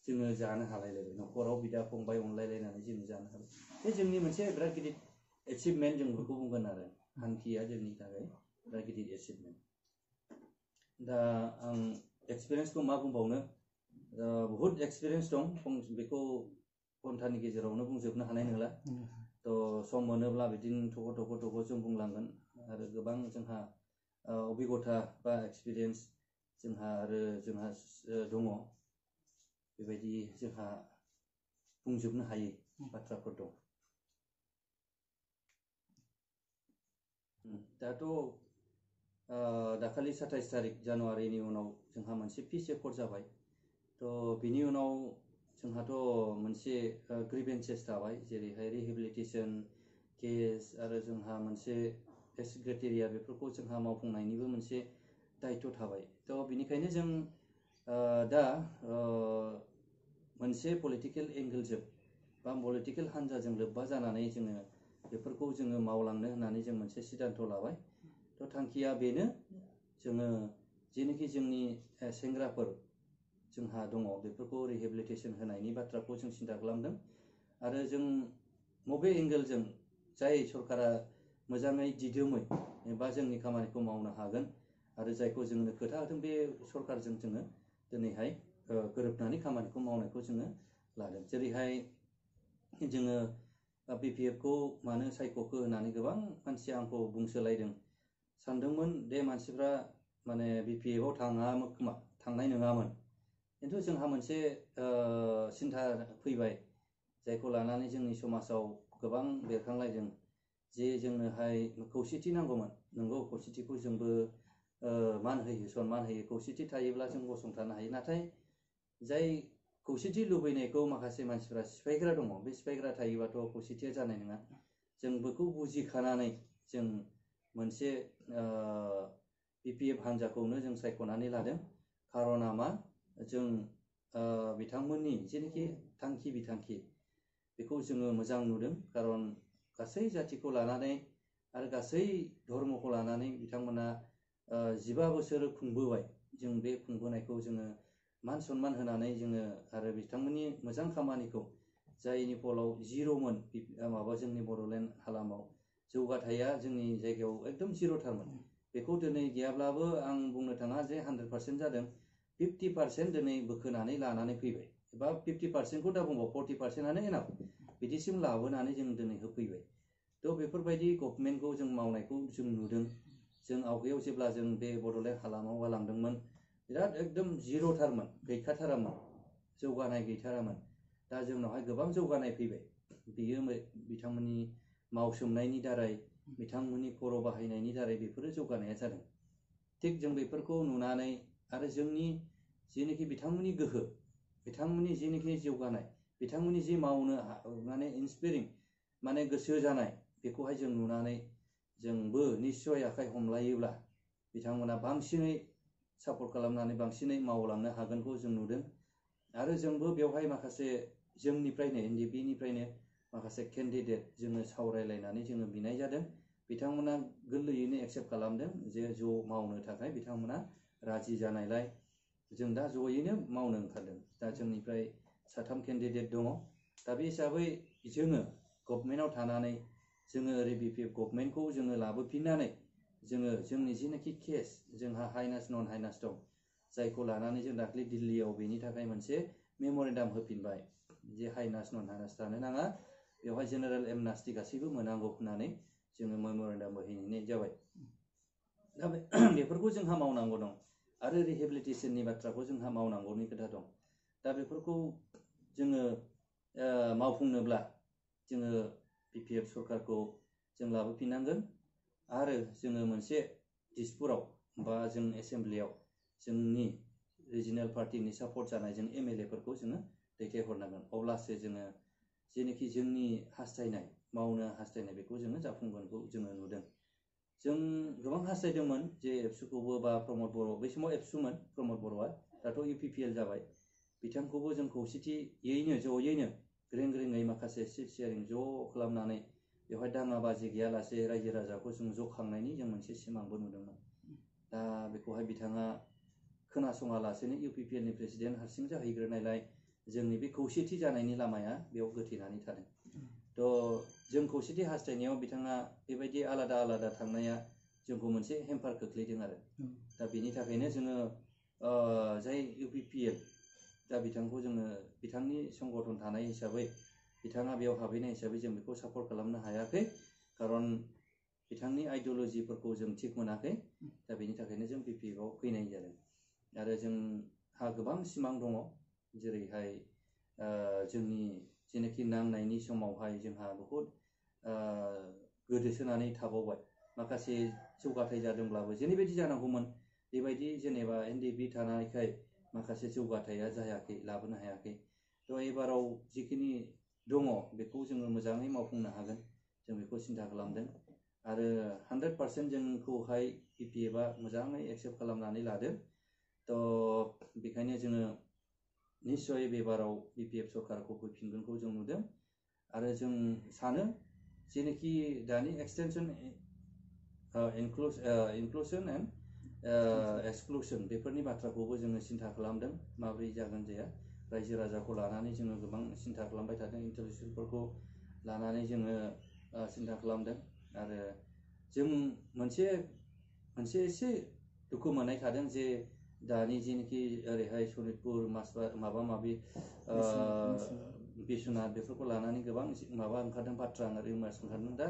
जोङो जानो हालायलायबाय। न'खराव बिदा फंबाय अनलायलायनानै जोङो जानो हाबाय। बे जोंनि मोनसे बिराद गिदिर एचिभमेन्ट, जों बेखौ बुंगोन आरो थांखिया जोंनि थाखाय बिराद गिदिर एचिभमेन्ट। दा आं एक्सपिरियेन्सखौ मा बुंबावनो, बहुद एक्सपिरियेन्स दं, बेखौ घन्टानि गेजेरावनो बुंजोबनो हानाय नंला। थ' सम मोनोब्ला बिदिनो थख' जों बुंलांगोन। आरो गोबां जोंहा अबिगथा बा एक्सपिरियेन्स जोंहा दङ। बेबायदि जोंहा बुंजोबनो हायै बाथ्राफोर दं। दाथ' दाखालि 27 तारिख जानुवारिनि उनाव जोंहा मोनसे पिस एकर्ड जाबाय। थ' बिनि उनाव जोंहाथ' मोनसे ग्रिभेन्सेस थाबाय, जेरैहाय रिहेबिलिटेसन केस, आरो जोंहा मोनसे क्राइटेरिया, बेफोरखौ जोंहा मावफुंनायनिबो मोनसे दायित्व थाबाय। थ' बिनिखायनो जों दा मोनसे पलिटिकेल एंगेलजों बा पलिटिकेल हान्जाजों लोब्बा जानानै जोङो बेफोरखौ जोङो मावलांनो होननानै जों मोनसे सिद्धान्त लाबाय। थ' थांखिया बेनो, जोङो जेनोखि जोंनि सेंग्राफोर जोंहा दङ बेफोरखौ रिहेबिलिटेसन होनायनि बाथ्राखौ जों सिन्था खालामदों। आरो जों बबे एंगेलजों जाय सरकारा मोजाङै दिदोमै एबा जोंनि खामानिखौ मावनो हागोन आरो जायखौ जोंनो खोथा होदों, बे सरकारजों जोङो दिनैहाय गोरोबनानै खामानिखौ मावनायखौ जोङो लादों। जेरैहाय जोङो BPF खौ मानो सायख'खो होननानै गोबां मानसिया आंखौ बुंसोलायदों। सानदोंमोन दे मानसिफ्रा माने BPF आव थाङामोन खोमा, थांनाय नङामोन। खिन्थु जोंहा मोनसे सिन्था फैबाय, जायखौ लानानै जोंनि समाजाव गोबां बेरखांलायदों, जे जोंनोहाय खौसेथि नांगौमोन। नंगौ, खौसेथिखौ जोंबो मान होयो, सनमान होयो। खौसेथि थायोब्ला जों गसंथानो हायो। नाथाय जाय खौसेथि लुबैनायखौ माखासे मानसिफ्रा सिफायग्रा दङ, बे सिफायग्रा थायोबाथ' खौसेथिया जानाय नङा। जों बेखौ बुजिखानानै जों मोनसे BPF हान्जाखौनो जों सायख'नानै लादों। खारना मा, जों बिथांमोननि जेनोखि थांखि बिथांखि बेखौ जोङो मोजां नुदों। खारन गासै जाथिखौ लानानै आरो गासै धर्मखौ लानानै बिथांमोना 15 बोसोर खुंबोबाय। जों बे खुंबोनायखौ जोङो मान सनमान होनानै जोङो आरो बिथांमोननि मोजां खामानिखौ, जायनि फलाव जिर'मोन जोंनि बड'लेण्ड हालामाव जौगाथाया जोंनि जायगायाव एकदम जिर'थारमोन। बेखौ दिनै गैयाब्लाबो आं बुंनो थाङा जे 100% जादों, 50% दिनै बोखोनानै लानानै फैबाय। एबा 50%खौ दा बुंबाव, 40%आनो एनाफ, बिदिसिम लाबोनानै जों दिनै होफैबाय। थ' बेफोरबायदि गभर्नमेन्टखौ जों मावनायखौ जों नुदों। जों आवगायाव जेब्ला जों बे बड'लेण्ड हालामाव गालांदोंमोन, बिराद एकदम जिर'थारमोन, गैखाथारामोन, जौगानाय गैथारामोन। दा जोंनावहाय गोबां जौगानाय फैबाय। बियो बिथांमोननि मावसोमनायनि दारै, बिथांमोननि खर' बाहायनायनि दारै बेफोरो जौगानाया जादों। थिग जों बेफोरखौ नुनानै आरो जोंनि जेनोखि बिथांमोननि गोहो, बिथांमोननि जेनोखि जौगानाय, बिथांमोननि जि मावनो माने इन्सपायरिं, माने गोसो जानाय, बेखौहाय जों नुनानै जोंबो निस्सय आखाइ हमलायोब्ला बिथांमोना बांसिनै सापर्ट खालामनानै बांसिनै मावलांनो हागोनखौ जों नुदों। आरो जोंबो बेवहाय माखासे जोंनिफ्रायनो NDP-निफ्रायनो माखासे केन्डिडेट जोङो सावरायलायनानै जोङो बिनाय जादों। बिथांमोना गोरलैयैनो एक्सेप्ट खालामदों जे ज' मावनो थाखाय बिथांमोना राजि जानायलाय जों दा ज'यैनो मावनो ओंखारदों। दा जोंनिफ्राय साथाम केन्डिडेट दङ दा बे हिसाबै जोङो गभर्नमेन्टआव थानानै जोङो ओरै BPF गभर्नमेन्टखौ जोङो लाबोफिननानै जोङो जोंनि जेनाखि केस जोंहा हाइनास नन हाइनास दं जायखौ लानानै जों दाख्लै दिल्लीयाव बेनि थाखाय मोनसे मेम'रेन्डाम होफिनबाय जे हाइनास नन हाइनास थानो नाङा बेवहाय जेनेरेल एमनास्टि गासैबो मोनांगौ होननानै जोङो मेम'रेन्डामबो हैनाय जाबाय दा बेफोरखौ जोंहा मावनांगौ दं आरो रिहेबिलिटेसननि बाथ्राखौ जोंहा मावनांगौनि खोथा दं दा बेफोरखौ जोङो मावफुंनोब्ला जोङो BPF सरकारखौ जों लाबोफिननांगोन आरो जोङो मोनसे दिसपुराव बा जों एसेम्ब्लियाव जोंनि रिजिनेल पार्टिनि सापर्ट जानाय जों MLA फोरखौ जोङो दैथायहरनांगोन अब्लासो जोङो जेनोखि जोंनि हास्थायनाय मावनो हास्थायनाय बेखौ जोङो जाफुंगोनखौ जोङो नुदों जों गोबां हास्थायदोंमोन जे एबसुखौबो बा प्रमद बर' बै समाव एबसुमोन प्रमद बर'आ दाथ' UPPL जाबाय बिथांखौबो जों खौसेथियैनो जयैनो ग्रें ग्रेङै माखासे सिट शेयारिं ज' खालामनानै बेवहाय दाङाबाजि गैयालासे रायजो राजाखौ जों ज' खांनायनि जों मोनसे सिमांबो नुदोंमोन दा बेखौहाय बिथाङा खोनासङालासेनो UPPLनि प्रेसिडेन्ट हारसिं जाहैग्रोनायलाय जोंनि बे खौसेथि जानायनि लामाया बेयाव गोथेनानै थादों थ' जों खौसेथि हास्थायनायाव बिथाङा बेबायदि आलादा आलादा थांनाया जोंखौ मोनसे हेम्पार खोख्लैदों आरो दा बेनि थाखायनो जोङो जाय UPPL दा बिथांखौ जोङो बिथांनि संगठन थानाय हिसाबै बिथाङा बेयाव हाबहैनाय हिसाबै जों बेखौ सापर्ट खालामनो हायाखै खारन बिथांनि आइडिय'लजिफोरखौ जों थिग मोनाखै दा बेनि थाखायनो जों BPF आव फैनाय जादों आरो जोंहा गोबां सिमां दङ जेरैहाय जोंनि जेनाखि नांनायनि समावहाय जोंहा बहुद गोदोसोनानै थाबावबाय माखासे जौगाथाय जादोंब्लाबो जेरैबायदि जानांगौमोन बेबायदि जेनेबा NDP थानायखाय माखासे जौगाथाया जायाखै लाबोनो हायाखै थ' एबाराव जिखिनि दङ बेखौ जोङो मोजाङै मावफुंनो हागोन जों बेखौ सिन्था खालामदों आरो 100% जोंखौहाय BPF आ मोजाङै एक्सेप्ट खालामनानै लादों थ' बेखायनो जोङो निश्चय बेबाराव BPF सरकारखौ फैफिनगोनखौ जों नुदों आरो जों सानो जेनोखि दानि एक्सटेनसन इनक्लुसन एन्ड एक्सक्लुसन बेफोरनि बाथ्राखौबो जोङो सिन्था खालामदों माबोरै जागोन जाया रायजो राजाखौ लानानै जोङो गोबां सिन्था खालामबाय थादों इन्टेलेक्सुयेलफोरखौ लानानै जोङो सिन्था खालामदों आरो जों मोनसे एसे दुखु मोननाय थादों जे दानि जेनोखि ओरैहाय सनितपुर माबा माबि बिश्वनाथ बेफोरखौ लानानै गोबां माबा ओंखारदों बाथ्रा रिमार्स ओंखारदों दा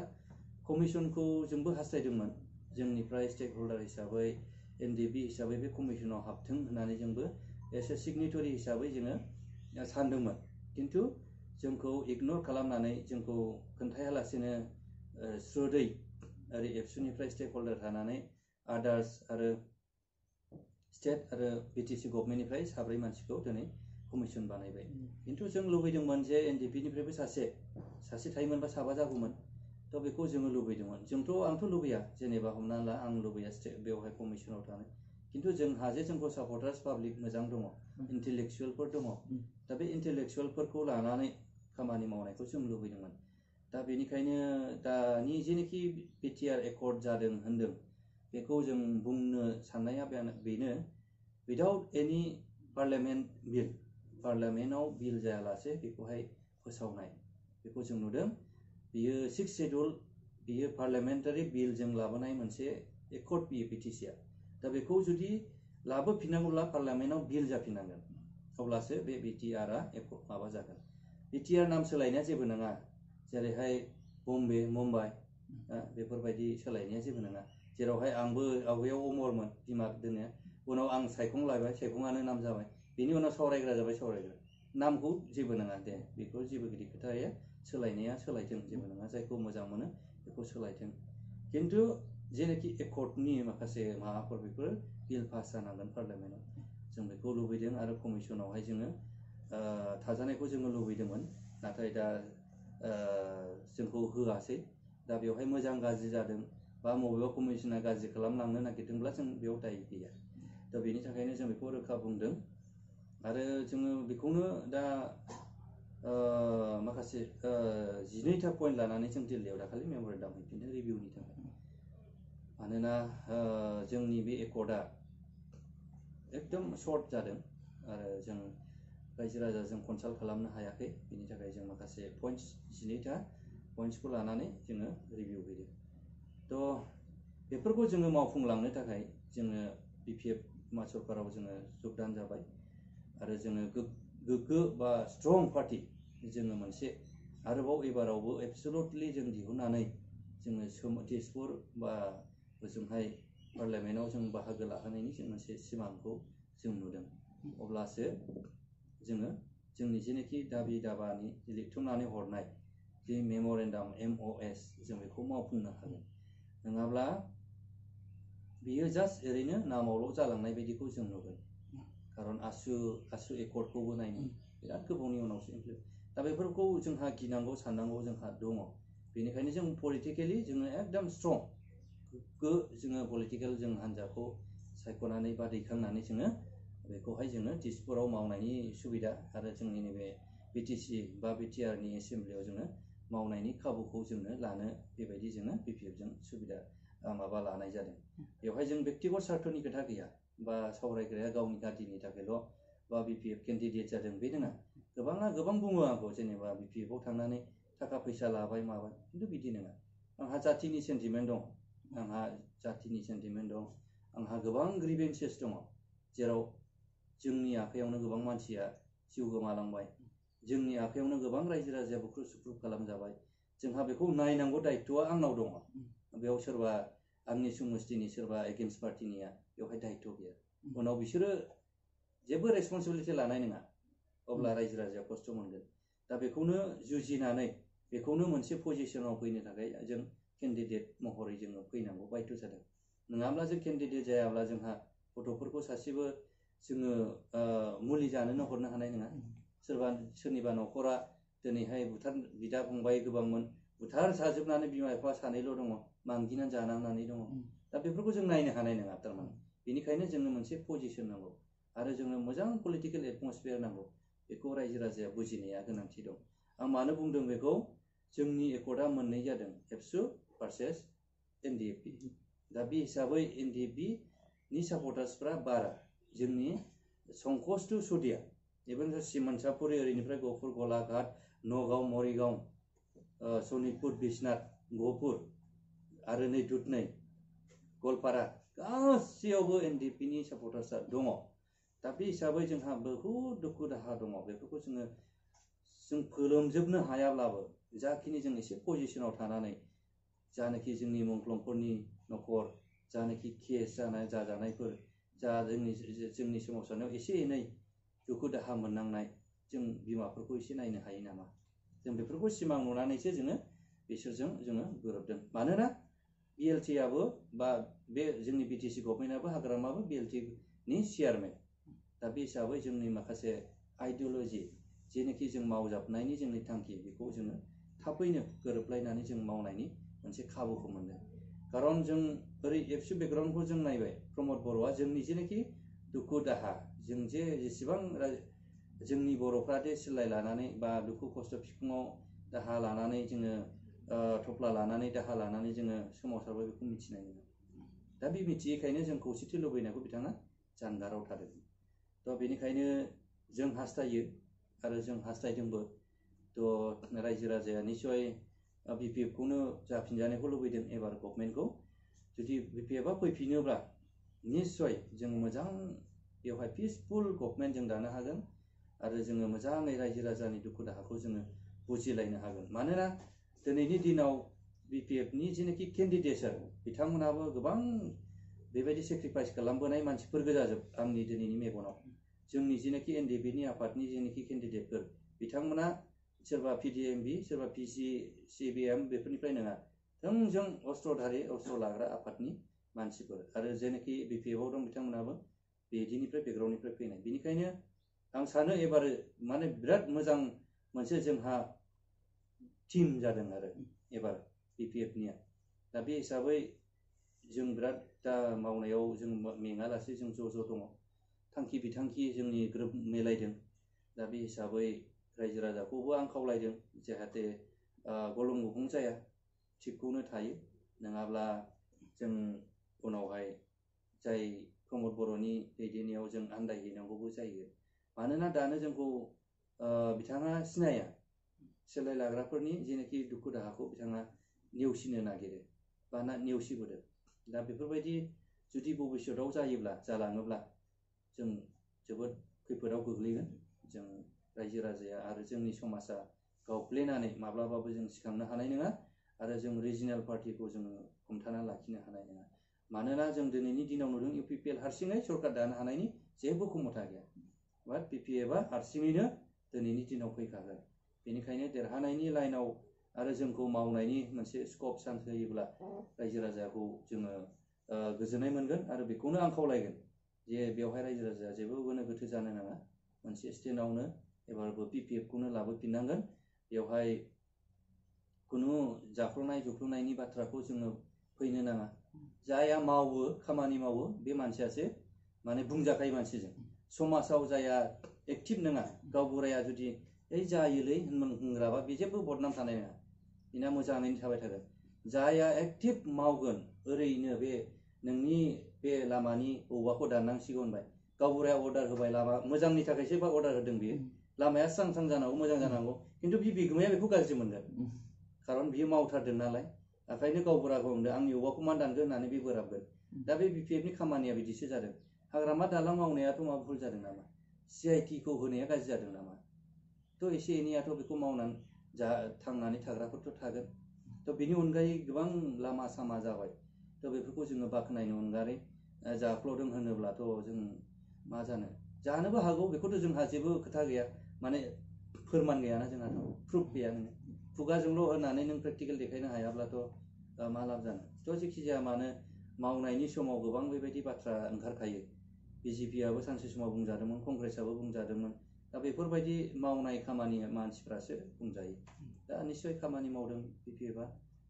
कमिसनखौ जोंबो हास्थायदोंमोन जोंनिफ्राय स्टेक हल्डार हिसाबै NDP हिसाबै बे कमिसनाव हाबथों होननानै जोंबो एस ए सिगनेटरि हिसाबै जोङो सानदोंमोन खिन्थु जोंखौ इगनर खालामनानै जोंखौ खोन्थायालासेनो स्रोदै ओरै एबसुनिफ्राय स्टेक हल्डार थानानै आदार्स आरो स्टेट आरो BTC गभर्नमेन्टनिफ्राय साब्रै मानसिखौ दिनै कमिसन बानायबाय खिन्थु जों लुबैदोंमोन जे NDP निफ्रायबो सासे थायोमोनबा साबा जागौमोन थ' बेखौ जोङो लुबैदोंमोन आंथ' लुबैया जेनेबा हमना ला आं लुबैया बेवहाय कमिसनाव थानो खिन्थु जोंहा जे जोंखौ सापर्टार्स पाब्लिक मोजां दङ इन्टेलेक्सुयेलफोर दङ दा बे इन्टेलेक्सुयेलफोरखौ लानानै खामानि मावनायखौ जों लुबैदोंमोन दा बेनिखायनो दानि जेनोखि BTR एकर्ड जादों होनदों बेखौ जों बुंनो साननाया बेनो उइदाउट एनि पार्लियामेन्टआव बिल जायालासे बेखौहाय फोसावनाय बेखौ जों नुदों बियो 6 शेड्युल बियो पार्लियामेन्टारि बिल जों लाबोनाय मोनसे एकर्ड बियो BTC आ दा बेखौ जुदि लाबोफिननांगौब्ला पार्लियामेन्टआव बिल जाफिननांगोन अब्लासो बे BTR आ माबा जागोन BTR नाम सोलायनाया जेबो नङा जेरैहाय बम्बे मुम्बाइ बेफोरबायदि सोलायनाया जेबो नङा जेरावहाय आंबो आवगायाव अमरमोन बिमा दोननाया उनाव आं सायखंलायबाय सायखंआनो नाम जाबाय बेनि उनाव सावरायग्रा जाबाय सावरायग्रा नामखौ जेबो नङा दे बेखौ जेबो गिदिर खोथाया सोलायनाया सोलायथों जेबो नङा जायखौ मोजां मोनो बेखौ सोलायथों खिन्थु जेनोखि एकर्डनि माखासे माबाफोर बेफोर बिल पास जानांगोन पार्लियामेन्टआव जों बेखौ लुबैदों आरो कमिसनावहाय जोङो थाजानायखौ जोङो लुबैदोंमोन नाथाय दा जोंखौ होआसै दा बेवहाय मोजां गाज्रि जादों बा बबेबा कमिसना गाज्रि खालामलांनो नागिरदोंब्ला जों बेयाव दाय गैया दा बेनि थाखायनो जों बेखौ रोखा बुंदों आरो जोङो बेखौनो दा माखासे 12टा पइन्ट लानानै जों दिल्लीयाव दाखालि मेम'रेन्डाम हैफिनदों रिभिउनि थाखाय मानोना जोंनि बे एकर्डआ एकदम सर्ट जादों आरो जों रायजो राजाजों कनसाल्ट खालामनो हायाखै बिनि थाखाय जों माखासे पइन्ट्स 12टा पइन्ट्सखौ लानानै जोङो रिभिउ होदों थ' बेफोरखौ जोङो मावफुंलांनो थाखाय जोङो BPF सरकाराव जोङो जगदान जाबाय आरो जोङो गोग्गो बा स्ट्रं पार्टी जोङो मोनसे आरोबाव एबारावबो एबसलुटलि जों दिहुननानै जोङो तेजपुर बा ओजोंहाय पार्लियामेन्टआव जों बाहागो लाहोनायनि जों मोनसे सिमांखौ जों नुदों अब्लासो जोङो जोंनि जेनोखि दाबि दाबानि लिरथुमनानै हरनाय जे मेम'रेन्डाम MOS जों बेखौ मावफुंनो हागोन नङाब्ला बियो जास्ट ओरैनो नामावल' जालांनाय बायदिखौ जों नुगोन खारन आसु एकर्डखौबो नायनो बिराद गोबावनि उनावसो दा बेफोरखौ जोंहा गिनांगौ साननांगौ जोंहा दङ बेनिखायनो जों पलिटिकेलि जोङो एकदम स्ट्रं गोग्गो जोङो पलिटिकेल जों हान्जाखौ सायख'नानै बा दैखांनानै जोङो बेखौहाय जोङो तेजपुराव मावनायनि सुबिदा आरो जोंनि नैबे BTC बा BTRनि एसेमब्लियाव जोङो मावनायनि खाबुखौ जोंनो लानो बेबायदि जोङो BPFजों सुबिदा माबा लानाय जादों बेवहाय जों बेक्तिगत स्वार्थनि खोथा गैया बा सावरायग्राया गावनि गादिनि थाखायल' बा BPF केन्डिडेट जादों बे नङा गोबाङा गोबां बुङो आंखौ जेनेबा BPFआव थांनानै थाखा फैसा लाबाय माबाय खिन्थु बिदि नङा आंहा जाथिनि सेन्टिमेन्ट दं आंहा गोबां ग्रिभेन्सेस दङ जेराव जोंनि आखायावनो गोबां मानसिया जिउ गोमालांबाय जोंनि आखायावनो गोबां रायजो राजाया बुख्रुब सुख्रुब खालामजाबाय जोंहा बेखौ नायनांगौ दायित्वआ आंनाव दङ बेयाव सोरबा आंनि समुस्थिनि सोरबा एगेन्स्ट पार्टिनिया बेवहाय दायित्व गैया उनाव बिसोरो जेबो रेसपन्सिबिलिटि लानाय नङा अब्ला रायजो राजाया खस्थ' मोनगोन दा बेखौनो जुजिनानै बेखौनो मोनसे पजिशनाव फैनो थाखाय जों केन्डिडेट महरै जोङो फैनांगौ बायध' जादों नङाब्ला जों केन्डिडेट जायाब्ला जोंहा गथ'फोरखौ सासेबो जोङो मुलि जानोनो हरनो हानाय नङा सोरनिबा न'खरा दिनैहाय बिदा फंबाय गोबांमोन बुथार जाजोबनानै बिमा बिफा सानैल' दङ मांगिनानै जानांनानै दङ दा बेफोरखौ जों नायनो हानाय नङा थारमाने बेनिखायनो जोंनो मोनसे पजिशन नांगौ आरो जोंनो मोजां पलिटिकेल एटमस्फियार नांगौ बेखौ रायजो राजाया बुजिनाया गोनांथि दं आं मानो बुंदों बेखौ जोंनि एकर्डआ मोननै जादों एबसु भार्सेस NDFB दा बे हिसाबै NDFB नि सापर्टार्सफ्रा बारा जोंनि संकस टु सदिया इभेन सिमोनसापुरि ओरैनिफ्राय गहपुर गलाघाट नगाव मरिगाव सनितपुर बिश्वनाथ गहपुर आरो नै दुधनै गलपारा गासैयावबो NDFB नि सापर्टार्सआ दङ दा बे हिसाबै जोंहा बहुद दुखु दाहा दङ बेफोरखौ जों फोलोमजोबनो हायाब्लाबो जाखिनि जों एसे पजिशनाव थानानै जानाखि जोंनि मुंख्लंफोरनि न'खर जानाखि केस जाजानायफोर जा जोंनि सोमावसारनायाव एसे एनै दुखु दाहा मोननांनाय जों बिमाफोरखौ एसे नायनो हायो नामा जों बेफोरखौ सिमां नुनानैसो जोङो बिसोरजों जोङो गोरोबदों मानोना BLT आबो बा बे जोंनि BTC गभर्नमेन्टआबो हाग्रामाबो BLT नि चेयारमेन दा बे हिसाबै जोंनि माखासे आइडियोल'जि जेनोखि जों मावजाबनायनि जोंनि थांखि बेखौ जोङो थाबैनो गोरोबलायनानै जों मावनायनि मोनसे खाबुखौ मोनदों खारन जों ओरै एबसु बेकग्राउन्डखौ जों नायबाय प्रमद बर'आ जोंनि जेनोखि दुखु दाहा जों जेसेबां जोंनि बर'फ्रा सिलाय लानानै बा दुखु खस्थ' बिखुङाव दाहा लानानै जोङो थफ्ला लानानै दाहा लानानै जोङो सोमावसारबाय बेखौ मिथिनाय नङा दा बे मिथियैखायनो जों खौसेथि लुबैनायखौ बिथाङा जानगाराव थादों थ' बेनिखायनो जों हास्थायो आरो जों हास्थायदोंबो थ' रायजो राजाया निस्सय BPFखौनो जाफिनजानायखौ लुबैदों एबार गभर्नमेन्टखौ जुदि BPFआ फैफिनोब्ला निस्सय जों मोजां बेवहाय पिसफुल गभर्नमेन्ट जों दानो हागोन आरो जोङो मोजाङै रायजो राजानि दुखु दाहाखौ जोङो बुजिलायनो हागोन मानोना दिनैनि दिनाव BPFनि जेनोखि केन्डिडेटफोर बिथांमोनाबो गोबां बेबायदि सेक्रिफाइस खालामबोनाय मानसिफोर गोजाजोब आंनि दिनैनि मेगनाव जोंनि जेनोखि NDFBनि आफादनि जेनोखि केन्डिडेटफोर बिथांमोना सोरबा PDMB सोरबा PCCBM बेफोरनिफ्राय नङा थोंजों अस्त्र लाग्रा आफादनि मानसिफोर आरो जेनोखि BPFआव दं बिथांमोनाबो बिदिनिफ्राय बेकग्राउन्डनिफ्राय फैनाय बेनिखायनो आं सानो एबार माने बिराद मोजां मोनसे जोंहा टीम जादों आरो एबार BPFनिया दा बे हिसाबै जों बिराद दा मावनायाव जों मेङालासे जों ज' दङ थांखि बिथांखि जोंनि ग्रोब मिलायदों दा बे हिसाबै रायजो राजाखौबो आं खावलायदों जाहाथे गलं गुबुं जाया थिगखौनो थायो नङाब्ला जों उनावहाय जाय प्रमद बर'नि दैदेननायाव जों आन्दायहैनांगौबो जायो मानोना दानो जोंखौ बिथाङा सिनाया, सोलाय लाग्राफोरनि जेनाखि दुखु दाहाखौ बिथाङा नेवसिनो नागिरो बा नेवसिबोदों। दा बेफोरबायदि जुदि भबिष्यतआव जायोब्ला जालाङोब्ला जों जोबोद खैफोदाव गोग्लैगोन। जों रायजो राजाया आरो जोंनि समाजा गावफ्लेनानै माब्लाबाबो जों सिखांनो हानाय नङा आरो जों रिजिनेल पार्टिखौ जोङो हमथाना लाखिनो हानाय नङा। मानोना जों दिनैनि दिनाव नुदों UPPL हारसिङै सरकार दानो हानायनि जेबो क्षमता गैया, बाट PPFआ हारसिङैनो दिनैनि दिनाव फैखागोन। बेनिखायनो देरहानायनि लाइनाव आरो जोंखौ मावनायनि मोनसे स्कप चान्स होयोब्ला रायजो राजाखौ जोङो गोजोननाय मोनगोन आरो बेखौनो आं खावलायगोन जे बेवहाय रायजो राजाया जेबो गोनो गोथो जानो नाङा। मोनसे स्टेन्डआवनो एबारबो PPFखौनो लाबोफिननांगोन। बेवहाय खुनु जाख्ल'नाय जुख्ल'नायनि बाथ्राखौ जोङो फैनो नाङा। जाया मावो खामानि मावो बे मानसियासो माने बुंजाखायो मानसिजों। समाजाव जाया एक्टिभ नङा, गावबुराया जुदि ओइ जायोलै होनग्राबा बे जेबो बदनाम थानाय नङा, बेना मोजाङैनो थाबाय थागोन। जाया एक्टिभ मावगोन ओरैनो बे नोंनि बे लामानि औवाखौ दाननांसिगौ होनबाय, गावबुराया अर्डार होबाय, लामा मोजांनि थाखायसो बा अर्डार होदों बियो, लामाया स्रां स्रां जानांगौ, मोजां जानांगौ, खिन्थु बे बिगोमाया बेखौ गाज्रि मोनगोन खारन बियो मावथारदों नालाय। ओंखायनो गावबुराखौ होनदों आंनि औवाखौ मा दानगोन होननानै बे बोराबगोन। दा बे BPFनि खामानिया बिदिसो जादों। हाग्रामा दालां मावनायाथ' मा भुल जादों नामा? CITखौ होनाया गाज्रि जादों नामा? थ' एसे एनैयाथ' बेखौ मावनानै थांनानै थाग्राफोरथ' थागोन। थ' बेनि अनगायै गोबां लामा सामा जाबाय। थ' बेफोरखौ जोङो बाख्नायनो अनगायै जाफ्ल'दों होनोब्लाथ' जों मा जानोबो हागौ, बेखौथ' जोंहा जेबो खोथा गैया, माने फोरमान गैयाना, जोंहाथ' प्रुफ गैया। नोङो खुगाजोंल' होनानै नों प्रेक्टिकेल देखायनो हायाब्लाथ' मा लाब जानो। थ' जेखि जाया मानो मावनायनि समाव गोबां बेबायदि बाथ्रा ओंखारखायो। BJPआबो सानसे समाव बुंजादोंमोन, कंग्रेसआबो बुंजादोंमोन। दा बेफोरबायदि मावनाय खामानि मानसिफ्रासो बुंजायो। दा निस्सय खामानि मावदों BPFआ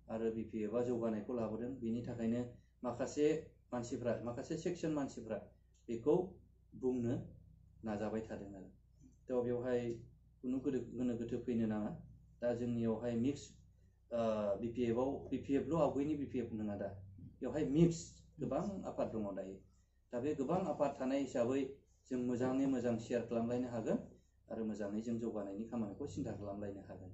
आरो BPFआ जौगानायखौ लाबोदों। बेनि थाखायनो माखासे मानसिफ्रा, माखासे सेक्सन मानसिफ्रा बेखौ बुंनो नाजाबाय थादों आरो। थ' बेवहाय खुनु गोनो गोथो फैनो नाङा। दा जोंनियावहाय मिक्स BPFल' आवगायनि BPF नङा, दा बेवहाय मिक्स गोबां आफाद दङ दायो। दा बे गोबां आफाद थानाय हिसाबै जों मोजाङै मोजां शेयार खालामलायनो हागोन आरो मोजाङै जों जौगानायनि खामानिखौ सिन्था खालामलायनो हागोन।